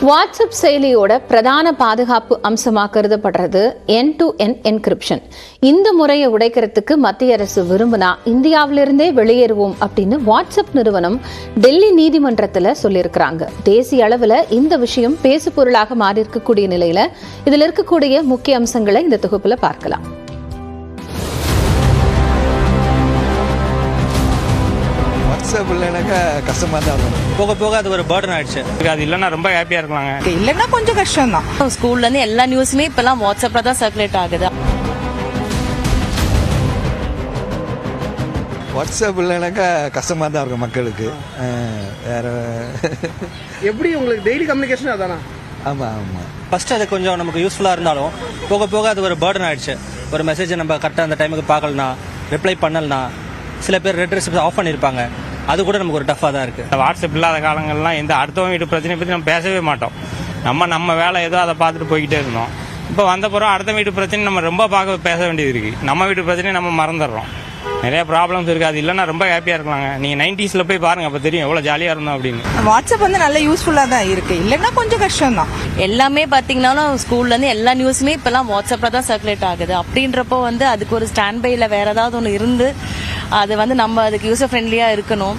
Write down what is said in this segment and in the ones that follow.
WhatsApp செயலியோட பிரதான பாதுகாப்பு அம்சமாக கருதப்படுறது எண்ட்-டு-எண்ட் என்கிரிப்ஷன். இந்த முறையை உடைக்கிறதுக்கு மத்திய அரசு விரும்பினா இந்தியாவிலிருந்தே வெளியேறுவோம் அப்படின்னு வாட்ஸ்அப் நிறுவனம் டெல்லி நீதிமன்றத்தில் சொல்லியிருக்கிறாங்க. தேசிய அளவில் இந்த விஷயம் பேசு பொருளாக மாறி இருக்கக்கூடிய நிலையில இதில் இருக்கக்கூடிய முக்கிய அம்சங்களை இந்த தொகுப்புல பார்க்கலாம். வாட்ஸ்அப் இல்லைனாக்கா கஷ்டமாக தான் இருக்கும். போக போக அது ஒரு பேர்டன் ஆயிடுச்சு. அது இல்லைன்னா ரொம்ப ஹாப்பியாக இருக்கலாங்க. இல்லைன்னா கொஞ்சம் கஷ்டம் தான். ஸ்கூல்லேருந்து எல்லா நியூஸுமே இப்போல்லாம் வாட்ஸ்அப்பில் தான் சர்க்குலேட் ஆகுது. வாட்ஸ்அப் இல்லைனாக்கா கஷ்டமாக தான் இருக்கும் மக்களுக்கு. வேற எப்படி உங்களுக்கு டெய்லி கம்யூனிகேஷன் அதானா? ஆமாம் ஆமாம். ஃபர்ஸ்ட் அது கொஞ்சம் நமக்கு யூஸ்ஃபுல்லாக இருந்தாலும் போக போக அது ஒரு பேர்டன் ஆயிடுச்சு. ஒரு மெசேஜை நம்ம கரெக்டாக அந்த டைமுக்கு பார்க்கலனா, ரிப்ளை பண்ணலனா, சில பேர் ரெட் ரெசிப்ட் ஆஃப் பண்ணியிருப்பாங்க. அது கூட நமக்கு ஒரு டஃப்பாக தான் இருக்குது. வாட்ஸ்அப் இல்லாத காலங்கள்லாம் எந்த அடுத்தவங்க வீட்டு பிரச்சனையை பற்றி நம்ம பேசவே மாட்டோம். நம்ம வேலை ஏதோ அதை பார்த்துட்டு போய்கிட்டே இருந்தோம். இப்போ வந்த பிறகு அடுத்த வீட்டு பிரச்சனை நம்ம ரொம்ப பேச வேண்டியது இருக்குது. நம்ம வீட்டு பிரச்சனையை நம்ம மறந்துடுறோம். நிறைய ப்ராப்ளம்ஸ் இருக்குது. அது இல்லைன்னா ரொம்ப ஹாப்பியாக இருக்கலாங்க. நீங்கள் 90s போய் பாருங்கள், அப்போ தெரியும் எவ்வளோ ஜாலியாக இருந்தோம் அப்படின்னு. வாட்ஸ்அப் நல்ல யூஸ்ஃபுல்லாக தான் இருக்கு. இல்லைன்னா கொஞ்சம் கஷ்டம் தான். எல்லாமே பார்த்தீங்கன்னாலும் ஸ்கூல்லேருந்து எல்லா நியூஸுமே இப்போல்லாம் வாட்ஸ்அப்பில் தான் சர்க்குலேட் ஆகுது. அப்படின்றப்போ அதுக்கு ஒரு ஸ்டாண்ட் பையில் வேற ஏதாவது ஒன்று இருந்து அது நம்ம அதுக்கு யூசர் ஃப்ரெண்ட்லியாக இருக்கணும்.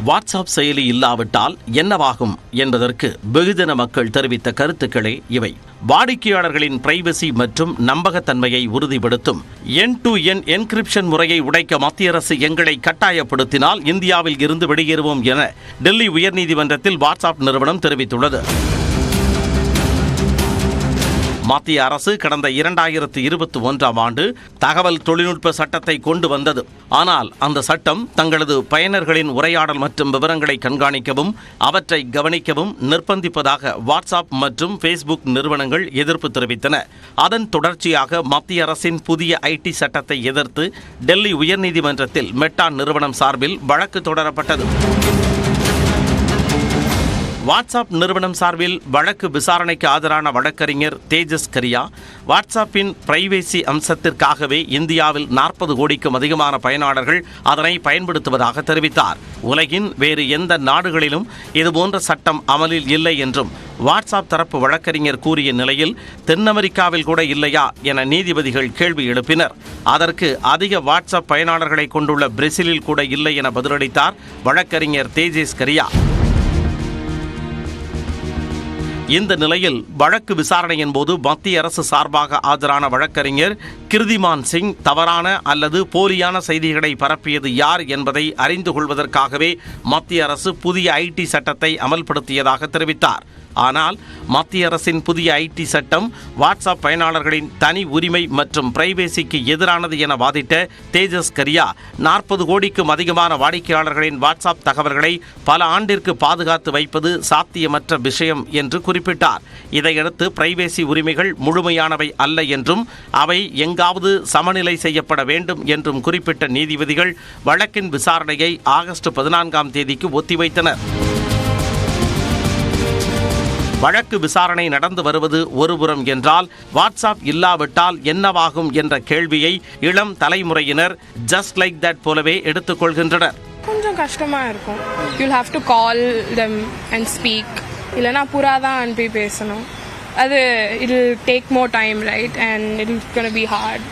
வாட்ஸ்அப் செயலி இல்லாவிட்டால் என்னவாகும் என்பதற்கு வெகுஜன மக்கள் தெரிவித்த கருத்துக்களே இவை. வாடிக்கையாளர்களின் பிரைவசி மற்றும் நம்பகத்தன்மையை உறுதிப்படுத்தும் எண்ட்-டு-எண்ட் என்கிரிப்ஷன் முறையை உடைக்க மத்திய அரசு எங்களை கட்டாயப்படுத்தினால் இந்தியாவில் இருந்து வெளியேறுவோம் என டெல்லி உயர்நீதிமன்றத்தில் வாட்ஸ்அப் நிறுவனம் தெரிவித்துள்ளது. மத்திய அரசு கடந்த 2021ஆம் ஆண்டு தகவல் தொழில்நுட்ப சட்டத்தை கொண்டு வந்தது. ஆனால் அந்த சட்டம் தங்களது பயனர்களின் உரையாடல் மற்றும் விவரங்களை கண்காணிக்கவும் அவற்றை கவனிக்கவும் நிர்பந்திப்பதாக வாட்ஸ்அப் மற்றும் ஃபேஸ்புக் நிறுவனங்கள் எதிர்ப்பு தெரிவித்தன. அதன் தொடர்ச்சியாக மத்திய அரசின் புதிய ஐடி சட்டத்தை எதிர்த்து டெல்லி உயர்நீதிமன்றத்தில் மெட்டா நிறுவனம் சார்பில் வழக்கு தொடரப்பட்டது. வாட்ஸ்அப் நிறுவனம் சார்பில் வழக்கு விசாரணைக்கு ஆஜரான வழக்கறிஞர் தேஜஸ் கரியா, வாட்ஸ்அப்பின் பிரைவேசி அம்சத்திற்காகவே இந்தியாவில் 40 கோடிக்கும் அதிகமான பயனாளர்கள் அதனை பயன்படுத்துவதாக தெரிவித்தார். உலகின் வேறு எந்த நாடுகளிலும் இதுபோன்ற சட்டம் அமலில் இல்லை என்றும் வாட்ஸ்அப் தரப்பு வழக்கறிஞர் கூறிய நிலையில் தென் அமெரிக்காவில் கூட இல்லையா என நீதிபதிகள் கேள்வி எழுப்பினர். அதற்கு அதிக வாட்ஸ்அப் பயனாளர்களை கொண்டுள்ள பிரேசிலில் கூட இல்லை என பதிலளித்தார் வழக்கறிஞர் தேஜஸ் கரியா. இந்த நிலையில் வழக்கு விசாரணையின் போது மத்திய அரசு சார்பாக ஆஜரான வழக்கறிஞர் கிருதிமான் சிங் தவறான அல்லது போலியான செய்திகளை பரப்பியது யார் என்பதை அறிந்து கொள்வதற்காகவே மத்திய அரசு புதிய ஐடி சட்டத்தை அமல்படுத்தியதாக தெரிவித்தார். ஆனால் மத்திய அரசின் புதிய ஐடி சட்டம் வாட்ஸ்அப் பயனாளர்களின் தனி உரிமை மற்றும் பிரைவேசிக்கு எதிரானது என வாதிட்ட தேஜஸ் கரியா 40 கோடிக்கும் அதிகமான வாடிக்கையாளர்களின் வாட்ஸ்அப் தகவல்களை பல ஆண்டிற்கு பாதுகாத்து வைப்பது சாத்தியமற்ற விஷயம் என்று குறிப்பிட்டார். இதையடுத்து பிரைவேசி உரிமைகள் முழுமையானவை அல்ல என்றும் அவை எங்காவது சமநிலை செய்யப்பட வேண்டும் என்றும் குறிப்பிட்ட நீதிபதிகள் வழக்கின் விசாரணையை ஆகஸ்ட் 14ஆம் தேதிக்கு ஒத்திவைத்தனர். வழக்கு விசாரணை நடந்து வருவது ஒருபுறம் என்றால் வாட்ஸ்அப் இல்லாவிட்டால் என்னவாகும் என்ற கேள்வியை இளம் தலைமுறையினர் ஜஸ்ட் லைக் தட் போலவே எடுத்துக்கொள்கின்றனர். கொஞ்சம் கஷ்டமா இருக்கும். you'll have to call them and speak. இல்லனா புறா தான் அனுப்பி பேசணும். அது it'll take more time, right? And it's going to be hard.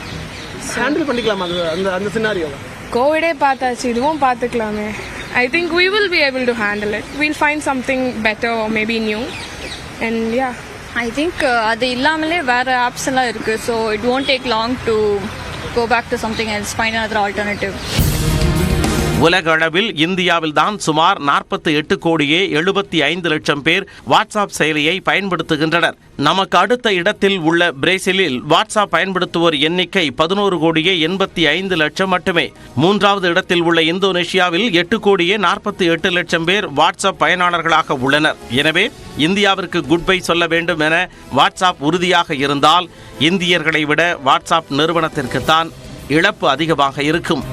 Handle பண்ணிக்கலாமா அந்த சினாரியோவை? கோவிடே பார்த்தாச்சு, இதுவும் பார்த்துக்கலாமே. I think we will be able to handle it. We'll find something better or maybe new. And yeah, I think அது இல்லாமலே வேற apps எல்லாம் இருக்கு. So it won't take long to go back to something else, find another alternative. உலக அளவில் இந்தியாவில் தான் சுமார் 48 கோடியே 75 லட்சம் பேர் வாட்ஸ்அப் செயலியை பயன்படுத்துகின்றனர். நமக்கு அடுத்த இடத்தில் உள்ள பிரேசிலில் வாட்ஸ்அப் பயன்படுத்துவோர் எண்ணிக்கை 11 கோடியே 85 லட்சம் மட்டுமே. மூன்றாவது இடத்தில் உள்ள இந்தோனேஷியாவில் 8 கோடியே 48 லட்சம் பேர் வாட்ஸ்அப் பயனாளர்களாக உள்ளனர். எனவே இந்தியாவிற்கு குட் பை சொல்ல வேண்டும் என வாட்ஸ்அப் உறுதியாக இருந்தால் இந்தியர்களை விட வாட்ஸ்அப் நிறுவனத்திற்குத்தான் இழப்பு அதிகமாக இருக்கும்.